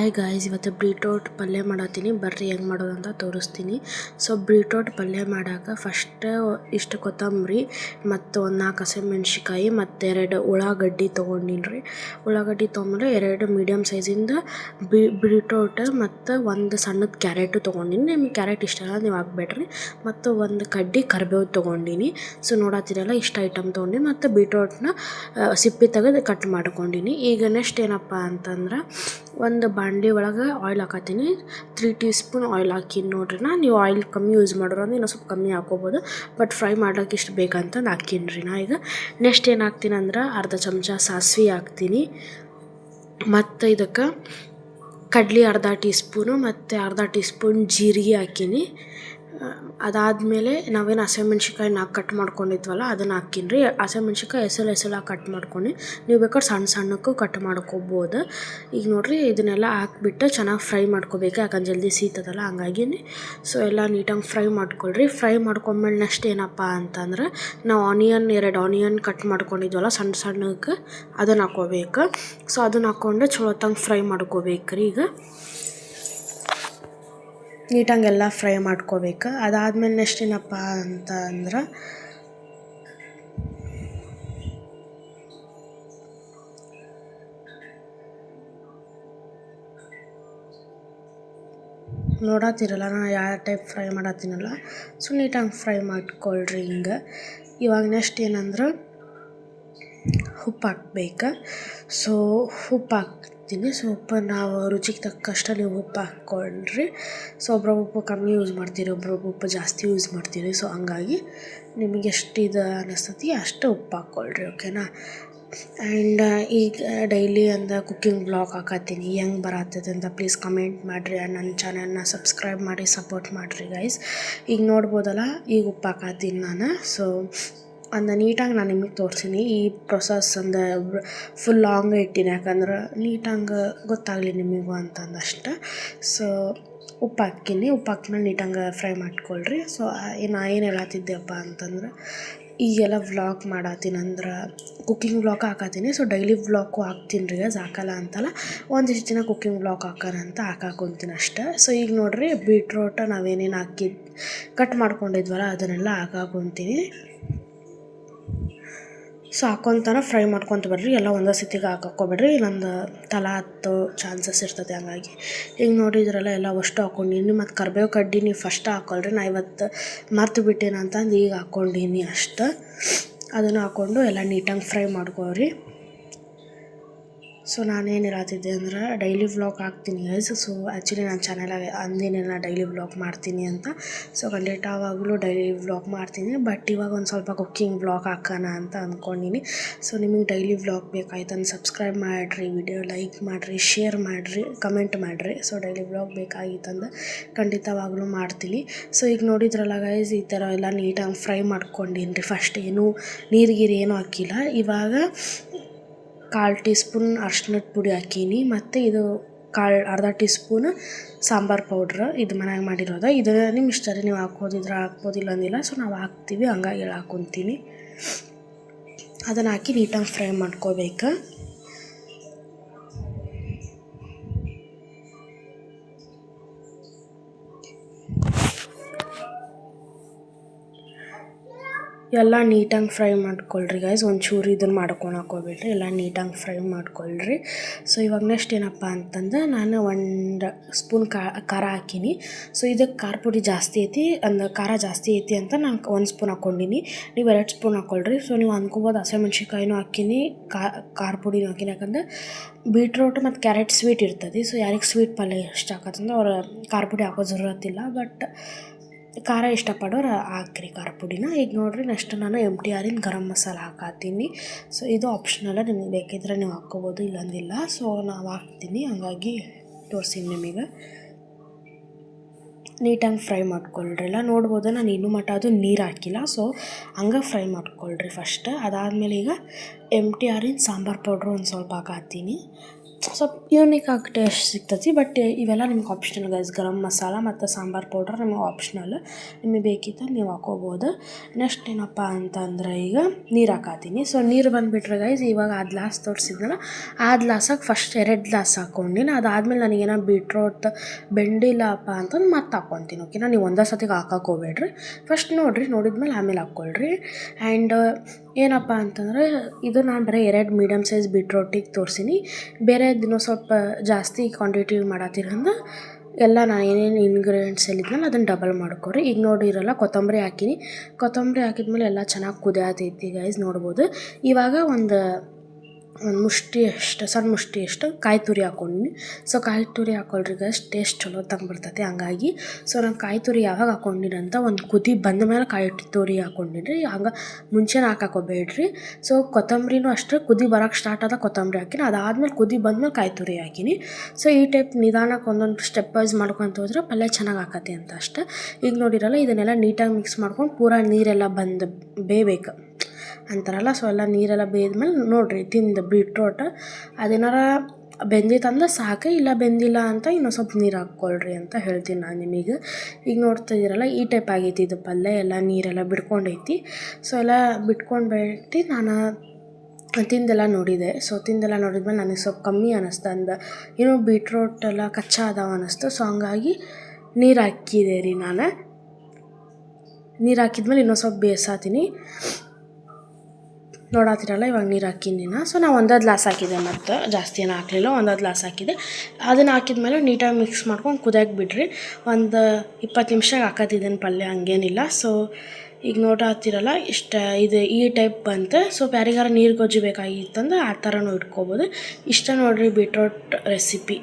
Hi guys, ಇವತ್ತು beetroot ಪಲ್ಯ ಮಾಡತ್ತೀನಿ. ಬರ್ರಿ ಹೆಂಗೆ ಮಾಡೋದು ಅಂತ ತೋರಿಸ್ತೀನಿ. ಸೊ ಬೀಟ್ರೋಟ್ ಪಲ್ಯ ಮಾಡಾಕ ಫಸ್ಟ್ ಇಷ್ಟು ಕೊತ್ತಂಬರಿ ಮತ್ತು ಒಂದು 4 ಹಸಿಮೆಣ್ಸಿಕಾಯಿ ಮತ್ತು 2 ಉಳ್ಳಾಗಡ್ಡಿ ತೊಗೊಂಡಿನಿ. ಉಳ್ಳಾಗಡ್ಡಿ ತೊಗೊಂಡ್ರೆ 2 ಮೀಡಿಯಮ್ ಸೈಜಿಂದ ಬೀಟ್ರೋಟ್ ಮತ್ತು ಒಂದು ಸಣ್ಣದ ಕ್ಯಾರೆಟು ತೊಗೊಂಡಿನಿ. ನಿಮಗೆ ಕ್ಯಾರೆಟ್ ಇಷ್ಟ ಅಲ್ಲ ನೀವು ಹಾಕ್ಬೇಡ್ರಿ. ಮತ್ತು ಒಂದು ಕಡ್ಡಿ ಕರಿಬೇವು ತೊಗೊಂಡಿನಿ. ಸೊ ನೋಡತ್ತಿರಲ್ಲ ಇಷ್ಟು ಐಟಮ್ ತೊಗೊಂಡಿನಿ. ಮತ್ತು ಬೀಟ್ರೋಟ್ನ ಸಿಪ್ಪೆ ತೆಗೆದು ಕಟ್ ಮಾಡ್ಕೊಂಡಿನಿ. ಈಗ ನೆಕ್ಸ್ಟ್ ಏನಪ್ಪ ಅಂತಂದ್ರೆ ಒಂದು ಬಾಣಲಿ ಒಳಗೆ ಆಯಿಲ್ ಹಾಕತ್ತೀನಿ. 3 ಟೀ ಸ್ಪೂನ್ ಆಯಿಲ್ ಹಾಕಿನಿ ನೋಡ್ರಿ. ನೀವು ಆಯಿಲ್ ಕಮ್ಮಿ ಯೂಸ್ ಮಾಡೋರು ಅಂದ್ರೆ ಇನ್ನೂ ಸ್ವಲ್ಪ ಕಮ್ಮಿ ಹಾಕೋಬೋದು, ಬಟ್ ಫ್ರೈ ಮಾಡ್ಲಿಕ್ಕೆ ಇಷ್ಟು ಬೇಕಂತ ಹಾಕೀನಿ ರೀ. ಈಗ ನೆಕ್ಸ್ಟ್ ಏನು ಹಾಕ್ತೀನಿ ಅಂದ್ರೆ ಅರ್ಧ ಚಮಚ ಸಾಸಿವೆ ಹಾಕ್ತೀನಿ. ಮತ್ತು ಇದಕ್ಕೆ ಕಡ್ಲಿ ಅರ್ಧ ಟೀ ಸ್ಪೂನು ಮತ್ತು ಅರ್ಧ ಟೀ ಸ್ಪೂನ್ ಜೀರಿಗೆ ಹಾಕೀನಿ. ಅದಾದಮೇಲೆ ನಾವೇನು ಹಸಿಮೆಣ್ಸಿಕಾಯಿ ಕಟ್ ಮಾಡ್ಕೊಂಡಿದ್ವಲ್ಲ ಅದನ್ನು ಹಾಕೀನಿ ರೀ. ಹಸಿಮೆಣ್ಸಿಕಾಯಿ ಎಸೆಲಾಗಿ ಕಟ್ ಮಾಡ್ಕೊಂಡು ನೀವು ಬೇಕಾದ್ರೆ ಸಣ್ಣಕ್ಕೂ ಕಟ್ ಮಾಡ್ಕೊಬೋದು. ಈಗ ನೋಡಿರಿ ಇದನ್ನೆಲ್ಲ ಹಾಕ್ಬಿಟ್ಟು ಚೆನ್ನಾಗಿ ಫ್ರೈ ಮಾಡ್ಕೋಬೇಕು, ಯಾಕಂದ್ರೆ ಜಲ್ದಿ ಸೀತದಲ್ಲ ಹಂಗಾಗಿ. ಸೊ ಎಲ್ಲ ನೀಟಾಗಿ ಫ್ರೈ ಮಾಡ್ಕೊಳ್ರಿ. ಫ್ರೈ ಮಾಡ್ಕೊಂಡ್ಮೇಲೆ ನೆಕ್ಸ್ಟ್ ಏನಪ್ಪ ಅಂತಂದ್ರೆ ನಾವು 2 ಆನಿಯನ್ ಕಟ್ ಮಾಡ್ಕೊಂಡಿದ್ವಲ್ಲ ಸಣ್ಣಕ್ಕೆ ಅದನ್ನು ಹಾಕ್ಕೋಬೇಕು. ಸೊ ಅದನ್ನು ಹಾಕ್ಕೊಂಡು ಚಲೋ ತಂಗೆ ಫ್ರೈ ಮಾಡ್ಕೋಬೇಕು ರೀ. ಈಗ ನೀಟಾಗೆಲ್ಲ ಫ್ರೈ ಮಾಡ್ಕೋಬೇಕು. ಅದಾದಮೇಲೆ ನೆಕ್ಸ್ಟ್ ಏನಪ್ಪ ಅಂತ ಅಂದ್ರೆ ನೋಡತ್ತಿರಲ್ಲ ನಾ ಯಾವ ಟೈಪ್ ಫ್ರೈ ಮಾಡತ್ತೀನಲ್ಲ, ಸೊ ನೀಟಾಗಿ ಫ್ರೈ ಮಾಡ್ಕೊಳ್ರಿ. ಹಿಂಗೆ ಇವಾಗ ನೆಕ್ಸ್ಟ್ ಏನಂದ್ರೆ ಉಪ್ಪು ಹಾಕ್ಬೇಕು. ಸೊ ಉಪ್ಪು ಹಾಕ್ತೀನಿ. ಸೊ ಉಪ್ಪು ನಾವು ರುಚಿಗೆ ತಕ್ಕಷ್ಟು ನೀವು ಉಪ್ಪು ಹಾಕ್ಕೊಳ್ರಿ. ಸೊ ಒಬ್ರೊಬ್ಬ ಉಪ್ಪು ಕಮ್ಮಿ ಯೂಸ್ ಮಾಡ್ತೀರಿ, ಒಬ್ರೊಬ್ಬ ಉಪ್ಪು ಜಾಸ್ತಿ ಯೂಸ್ ಮಾಡ್ತೀರಿ. ಸೊ ಹಂಗಾಗಿ ನಿಮಗೆ ಎಷ್ಟು ಇದು ಅನ್ನಿಸ್ತತಿ ಅಷ್ಟು ಉಪ್ಪು ಹಾಕ್ಕೊಳ್ರಿ, ಓಕೆನಾ. ಆ್ಯಂಡ್ ಈಗ ಡೈಲಿ ಅಂದ ಕುಕ್ಕಿಂಗ್ ಬ್ಲಾಗ್ ಹಾಕತ್ತೀನಿ. ಹೆಂಗೆ ಬರತ್ತದ ಅಂತ ಪ್ಲೀಸ್ ಕಮೆಂಟ್ ಮಾಡಿರಿ. ಆ್ಯಂಡ್ ನನ್ನ ಚಾನಲ್ನ ಸಬ್ಸ್ಕ್ರೈಬ್ ಮಾಡಿ ಸಪೋರ್ಟ್ ಮಾಡಿರಿ ಗೈಸ್. ಈಗ ನೋಡ್ಬೋದಲ್ಲ, ಈಗ ಉಪ್ಪು ಹಾಕತ್ತೀನಿ ನಾನು. ಸೊ ನೀಟಾಗಿ ನಾನು ನಿಮಗೆ ತೋರಿಸ್ತೀನಿ. ಈ ಪ್ರೊಸೆಸ್ ಫುಲ್ ಲಾಂಗ್ ಇಟ್ಟಿನಿ, ಯಾಕಂದ್ರೆ ನೀಟಾಗಿ ಗೊತ್ತಾಗಲಿ ನಿಮಗೂ ಅಂತಂದಷ್ಟು. ಸೊ ಉಪ್ಪು ಹಾಕ್ತೀನಿ. ಉಪ್ಪು ಹಾಕ್ಮೇಲೆ ನೀಟಾಗಿ ಫ್ರೈ ಮಾಡ್ಕೊಳ್ರಿ. ಸೊ ಏನು ಹೇಳತ್ತಿದ್ದೆಪ್ಪ ಅಂತಂದ್ರೆ ಈಗೆಲ್ಲ ವ್ಲಾಗ್ ಮಾಡತ್ತೀನಿ ಅಂದ್ರೆ ಕುಕ್ಕಿಂಗ್ ವ್ಲಾಗ್ ಹಾಕತ್ತೀನಿ. ಸೊ ಡೈಲಿ ವ್ಲಾಗು ಹಾಕ್ತೀನಿ ರೀ, ಹಾಕಲ್ಲ ಅಂತಲ್ಲ, ಒಂದಿಷ್ಟು ದಿನ ಕುಕ್ಕಿಂಗ್ ವ್ಲಾಗ್ ಹಾಕೋಣ ಅಂತ ಹಾಕಾಕೊಂತೀನಿ ಅಷ್ಟೆ. ಸೊ ಈಗ ನೋಡಿರಿ ಬೀಟ್ರೋಟ್ ನಾವೇನೇನು ಕಟ್ ಮಾಡ್ಕೊಂಡಿದ್ವಲ್ಲ ಅದನ್ನೆಲ್ಲ ಹಾಕಾಕೊಂತೀನಿ. ಸೊ ಹಾಕ್ಕೊತಾನೆ ಫ್ರೈ ಮಾಡ್ಕೊತ ಬರ್ರಿ. ಎಲ್ಲ ಒಂದೇ ಸತಿಗೆ ಹಾಕೋಬೇಡ್ರಿ, ಇಲ್ಲೊಂದು ತಲೆ ಹತ್ತೋ ಚಾನ್ಸಸ್ ಇರ್ತದೆ. ಹಂಗಾಗಿ ಈಗ ನೋಡಿದ್ರಲ್ಲ ಎಲ್ಲ ಅಷ್ಟು ಹಾಕ್ಕೊಂಡಿನಿ. ಮತ್ತು ಕರಿಬೇವು ಕಡ್ಡಿ ನೀವು ಫಸ್ಟ್ ಹಾಕ್ಕೊಳ್ರಿ. ನಾ ಇವತ್ತು ಮರ್ತು ಬಿಟ್ಟೇನ ಅಂತಂದು ಈಗ ಹಾಕ್ಕೊಂಡಿನಿ ಅಷ್ಟು. ಅದನ್ನು ಹಾಕ್ಕೊಂಡು ಎಲ್ಲ ನೀಟಾಗಿ ಫ್ರೈ ಮಾಡ್ಕೊರಿ. ಸೊ ನಾನೇನು ಹೇಳತ್ತಿದ್ದೆ ಅಂದ್ರೆ ಡೈಲಿ ವ್ಲಾಗ್ ಹಾಕ್ತೀನಿ ಗೈಸ್. ಸೊ ಆ್ಯಕ್ಚುಲಿ ನನ್ನ ಚಾನಲಾಗೆ ಅಂದಿನೇನ ಡೈಲಿ ವ್ಲಾಗ್ ಮಾಡ್ತೀನಿ ಅಂತ. ಸೊ ಖಂಡಿತವಾಗಲೂ ಡೈಲಿ ವ್ಲಾಗ್ ಮಾಡ್ತೀನಿ, ಬಟ್ ಇವಾಗ ಒಂದು ಸ್ವಲ್ಪ ಕುಕ್ಕಿಂಗ್ ವ್ಲಾಗ್ ಹಾಕೋಣ ಅಂತ ಅಂದ್ಕೊಂಡಿನಿ. ಸೊ ನಿಮಗೆ ಡೈಲಿ ವ್ಲಾಗ್ ಬೇಕಾಯ್ತಂದು ಸಬ್ಸ್ಕ್ರೈಬ್ ಮಾಡಿರಿ, ವಿಡಿಯೋ ಲೈಕ್ ಮಾಡಿರಿ, ಶೇರ್ ಮಾಡಿರಿ, ಕಮೆಂಟ್ ಮಾಡಿರಿ. ಸೊ ಡೈಲಿ ವ್ಲಾಗ್ ಬೇಕಾಗಿತ್ತಂದು ಖಂಡಿತವಾಗ್ಲೂ ಮಾಡ್ತೀನಿ. ಸೊ ಈಗ ನೋಡಿದ್ರಲ್ಲ ಗೈಸ್, ಈ ಥರ ಎಲ್ಲ ನೀಟಾಗಿ ಫ್ರೈ ಮಾಡ್ಕೊಂಡಿನಿ ರೀ. ಫಸ್ಟ್ ಏನು ನೀರು ಏನೂ ಹಾಕಿಲ್ಲ. ಇವಾಗ 1/4 ಟೀ ಸ್ಪೂನ್ ಅರ್ಶಿನದ ಪುಡಿ ಹಾಕೀನಿ. ಮತ್ತು ಇದು ಅರ್ಧ ಟೀ ಸ್ಪೂನ್ ಸಾಂಬಾರು ಪೌಡ್ರ್, ಇದು ಮನೆಯಾಗ ಮಾಡಿರೋದು. ಇದು ನಿಮ್ಮ ಇಷ್ಟ ರೀ, ನೀವು ಹಾಕ್ಬೋದಿದ್ರೆ ಹಾಕ್ಬೋದಿಲ್ಲ ಅಂದಿಲ್ಲ. ಸೊ ನಾವು ಹಾಕ್ತೀವಿ, ಹಂಗಾಗಿ ಹಾಕ್ಕೊತೀನಿ. ಅದನ್ನು ಹಾಕಿ ನೀಟಾಗಿ ಫ್ರೈ ಮಾಡ್ಕೋಬೇಕು. ಎಲ್ಲ ನೀಟಾಗಿ ಫ್ರೈ ಮಾಡ್ಕೊಳ್ರಿ ಗೈಸ್. ಒಂಚೂರು ಇದನ್ನು ಮಾಡ್ಕೊಳಕೋಬೇಡ್ರಿ, ಎಲ್ಲ ನೀಟಾಗಿ ಫ್ರೈ ಮಾಡ್ಕೊಳ್ರಿ. ಸೊ ಇವಾಗ ನೆಕ್ಸ್ಟ್ ಏನಪ್ಪ ಅಂತಂದ್ರೆ ನಾನು 1 ಸ್ಪೂನ್ ಖಾರ ಹಾಕೀನಿ. ಸೊ ಇದಕ್ಕೆ ಖಾರ ಪುಡಿ ಜಾಸ್ತಿ ಐತಿ ಖಾರ ಜಾಸ್ತಿ ಐತಿ ಅಂತ ನಾನು 1 ಸ್ಪೂನ್ ಹಾಕ್ಕೊಂಡಿನಿ. ನೀವು 2 ಸ್ಪೂನ್ ಹಾಕ್ಕೊಳ್ರಿ. ಸೊ ನೀವು ಅಂದ್ಕೋಬೋದು ಹಸಿಮೆಣ್ಸಿಕಾಯಿನೂ ಹಾಕೀನಿ, ಖಾರ ಪುಡಿನೂ ಹಾಕೀನಿ, ಯಾಕಂದರೆ ಬೀಟ್ರೋಟ್ ಮತ್ತು ಕ್ಯಾರೆಟ್ ಸ್ವೀಟ್ ಇರ್ತದೆ. ಸೊ ಯಾರಿಗೆ ಸ್ವೀಟ್ ಪಲ್ಯ ಇಷ್ಟ ಆಗತ್ತಂದ್ರೆ ಅವ್ರು ಖಾರ ಪುಡಿ ಹಾಕೋ ಜರೂರತ್ತಿಲ್ಲ, ಬಟ್ ಖಾರ ಇಷ್ಟಪಡೋರು ಹಾಕ್ರಿ ಖಾರ ಪುಡಿನ. ಈಗ ನೋಡಿರಿ ನೆಕ್ಸ್ಟ್ ನಾನು MTR ಗರಂ ಮಸಾಲ ಹಾಕತ್ತೀನಿ. ಸೊ ಇದು ಆಪ್ಷನಲ್ಲ, ನಿಮಗೆ ಬೇಕಿದ್ರೆ ನೀವು ಹಾಕ್ಕೋಬೋದು, ಇಲ್ಲಂದಿಲ್ಲ. ಸೊ ನಾವು ಹಾಕ್ತೀನಿ, ಹಂಗಾಗಿ ತೋರಿಸ್ತೀನಿ ನಿಮಗೆ. ನೀಟಾಗಿ ಫ್ರೈ ಮಾಡ್ಕೊಳ್ರಿ. ಎಲ್ಲ ನೋಡ್ಬೋದು ನಾನು ಇನ್ನೂ ಮಟ್ಟ ಅದು ನೀರು ಹಾಕಿಲ್ಲ. ಸೊ ಹಂಗೆ ಫ್ರೈ ಮಾಡ್ಕೊಳ್ರಿ ಫಸ್ಟ್. ಅದಾದಮೇಲೆ ಈಗ MTR ಸಾಂಬಾರು ಪೌಡ್ರು ಒಂದು ಸ್ವಲ್ಪ ಹಾಕತ್ತೀನಿ. ಸ್ವಲ್ಪ ಯೂನಿಕ್ ಆಗಿ ಟೇಸ್ಟ್ ಸಿಗ್ತೈತಿ. ಬಟ್ ಇವೆಲ್ಲ ನಿಮ್ಗೆ ಆಪ್ಷನಲ್ ಗೈಸ್. ಗರಂ ಮಸಾಲ ಮತ್ತು ಸಾಂಬಾರು ಪೌಡ್ರ್ ನಿಮಗೆ ಆಪ್ಷನಲ್, ನಿಮಗೆ ಬೇಕಿತ್ತು ನೀವು ಹಾಕೋಬೋದು. ನೆಕ್ಸ್ಟ್ ಏನಪ್ಪ ಅಂತಂದ್ರೆ ಈಗ ನೀರು ಹಾಕತ್ತೀನಿ. ಸೊ ನೀರು ಬಂದುಬಿಟ್ರೆ ಗೈಸ್, ಇವಾಗ ಆ ಗ್ಲಾಸ್ ತೋರಿಸಿದ್ನಲ್ಲ ಆ ಗ್ಲಾಸಾಗಿ ಫಸ್ಟ್ 2 ಗ್ಲಾಸ್ ಹಾಕ್ಕೊಂಡಿನಿ. ಅದಾದಮೇಲೆ ನನಗೇನೋ ಬೀಟ್ರೋಟ್ ಬೆಂಡಿಲ್ಲಪ್ಪ ಅಂತಂದು ಮತ್ತೆ ಹಾಕ್ಕೊತೀನಿ. ಓಕೆನಾ, ನೀವು ಒಂದೇ ಸತಿಗೆ ಹಾಕಕ್ಕೆ ಹೋಗ್ಬೇಡ್ರಿ. ಫಸ್ಟ್ ನೋಡಿದ್ಮೇಲೆ ಆಮೇಲೆ ಹಾಕ್ಕೊಳ್ರಿ. ಆ್ಯಂಡ್ ಏನಪ್ಪ ಅಂತಂದರೆ ಇದು ನಾನು ಬರೀ 2 ಮೀಡಿಯಮ್ ಸೈಜ್ ಬೀಟ್ರೋಟಿಗೆ ತೋರಿಸೀನಿ. ಬೇರೆ ದಿನ ಸ್ವಲ್ಪ ಜಾಸ್ತಿ ಕ್ವಾಂಟಿಟಿ ಮಾಡತ್ತೀರಂದ್ರೆ ಎಲ್ಲ ನಾನು ಏನೇನು ಇಂಗ್ರೀಡಿಯೆಂಟ್ಸ್ ಹೇಳಿದ್ನಲ್ಲ ಅದನ್ನು ಡಬಲ್ ಮಾಡ್ಕೊರಿ. ಈಗ ನೋಡಿರಲ್ಲ ಕೊತ್ತಂಬರಿ ಹಾಕಿನಿ. ಕೊತ್ತಂಬರಿ ಹಾಕಿದ್ಮೇಲೆ ಎಲ್ಲ ಚೆನ್ನಾಗಿ ಕುದಿಯತೈತಿ ಗೈಸ್, ನೋಡ್ಬೋದು. ಇವಾಗ ಒಂದು ಮುಷ್ಟಿಯಷ್ಟು, ಸಣ್ಣ ಮುಷ್ಟಿಯಷ್ಟು ಕಾಯಿ ತುರಿ ಹಾಕ್ಕೊಂಡಿನಿ. ಸೊ ಕಾಯಿ ತುರಿ ಹಾಕ್ಕೊಳ್ರಿ ಗೈಸ್, ಟೇಸ್ಟ್ ಚಲೋ ತಂದುಬಿಡ್ತೈತಿ. ಹಂಗಾಗಿ ಸೊ ನಾನು ಕಾಯಿ ತುರಿ ಯಾವಾಗ ಹಾಕ್ಕೊಂಡಿನಿ ಅಂತ ಒಂದು ಕುದಿ ಬಂದ ಮೇಲೆ ಕಾಯಿ ತುರಿ ಹಾಕ್ಕೊಂಡಿನಿ. ಹಂಗೆ ಮುಂಚೆನೇ ಹಾಕೋಬೇಡ್ರಿ. ಸೊ ಕೊತ್ತಂಬರಿನೂ ಅಷ್ಟೇ ಕುದಿ ಬರೋಕ್ಕೆ ಸ್ಟಾರ್ಟ್ ಆದ ಕೊತ್ತಂಬರಿ ಹಾಕಿನಿ. ಅದಾದಮೇಲೆ ಕುದಿ ಬಂದಮೇಲೆ ಕಾಯಿ ತುರಿ ಹಾಕಿನಿ. ಸೊ ಈ ಟೈಪ್ ನಿಧಾನಕ್ಕೆ ಒಂದೊಂದು ಸ್ಟೆಪ್ ವೈಸ್ ಮಾಡ್ಕೊತ ಹೋದ್ರೆ ಪಲ್ಯ ಚೆನ್ನಾಗಿ ಆಕತಿ ಅಂತ ಅಷ್ಟೆ. ಈಗ ನೋಡಿರಲ್ಲ ಇದನ್ನೆಲ್ಲ ನೀಟಾಗಿ ಮಿಕ್ಸ್ ಮಾಡ್ಕೊಂಡು ಪೂರಾ ನೀರೆಲ್ಲ ಬಂದು ಬೇಯಬೇಕು ಅಂತಾರಲ್ಲ. ಸೊ ಎಲ್ಲ ನೀರೆಲ್ಲ ಬೇಯ್ದ್ಮೇಲೆ ನೋಡಿರಿ ತಿಂದು ಬೀಟ್ರೋಟ್ ಅದೇನಾರ ಬೆಂದಿತ್ತಂದ್ರೆ ಸಾಕು, ಇಲ್ಲ ಬೆಂದಿಲ್ಲ ಅಂತ ಇನ್ನೊಂದು ಸ್ವಲ್ಪ ನೀರು ಹಾಕ್ಕೊಳ್ರಿ ಅಂತ ಹೇಳ್ತೀನಿ ನಾನು ನಿಮಗೆ. ಈಗ ನೋಡ್ತಾ ಇದ್ದೀರಲ್ಲ ಈ ಟೈಪ್ ಆಗೈತಿ ಇದು ಪಲ್ಯ, ಎಲ್ಲ ನೀರೆಲ್ಲ ಬಿಡ್ಕೊಂಡೈತಿ. ಸೊ ಎಲ್ಲ ಬಿಟ್ಕೊಂಡು ನಾನು ತಿಂದೆಲ್ಲ ನೋಡಿದೆ. ಸೊ ತಿಂದೆಲ್ಲ ನೋಡಿದ್ಮೇಲೆ ನನಗೆ ಸ್ವಲ್ಪ ಕಮ್ಮಿ ಅನ್ನಿಸ್ತು, ಇನ್ನೂ ಬೀಟ್ರೋಟ್ ಎಲ್ಲ ಕಚ್ಚಾ ಅದಾವ ಅನ್ನಿಸ್ತು. ಸೊ ಹಂಗಾಗಿ ನೀರು ಹಾಕಿದೆ ರೀ ನಾನು. ನೀರು ಹಾಕಿದ್ಮೇಲೆ ಇನ್ನೊಂದು ಸ್ವಲ್ಪ ಬೇಯಿಸಾತೀನಿ. ನೋಡಾತಿರಲ್ಲ ಇವಾಗ ನೀರು ಹಾಕಿನಿ. ಸೊ ನಾವು ಒಂದೇ ಗ್ಲಾಸ್ ಹಾಕಿದೆ, ಮತ್ತು ಜಾಸ್ತಿ ಏನು ಹಾಕಲಿಲ್ಲ, ಒಂದೇ ಗ್ಲಾಸ್ ಹಾಕಿದೆ. ಅದನ್ನು ಹಾಕಿದ್ಮೇಲೆ ನೀಟಾಗಿ ಮಿಕ್ಸ್ ಮಾಡ್ಕೊಂಡು ಕುದಿಯಕ್ಕೆ ಬಿಡ್ರಿ. ಒಂದು 20 ನಿಮಿಷಕ್ಕೆ ಹಾಕತ್ತಿದ್ದೇನೆ ಪಲ್ಯ, ಹಂಗೇನಿಲ್ಲ. ಸೊ ಈಗ ನೋಡಾತಿರಲ್ಲ ಇದು ಈ ಟೈಪ್ ಬಂತು. ಸೊ ಯಾರಿಗಾರ ನೀರು ಗೊಜ್ಜು ಬೇಕಾಗಿತ್ತಂದ್ರೆ ಆ ಥರನೂ ಇಟ್ಕೋಬೋದು. ಇಷ್ಟ ನೋಡಿರಿ ಬೀಟ್ರೋಟ್ ರೆಸಿಪಿ.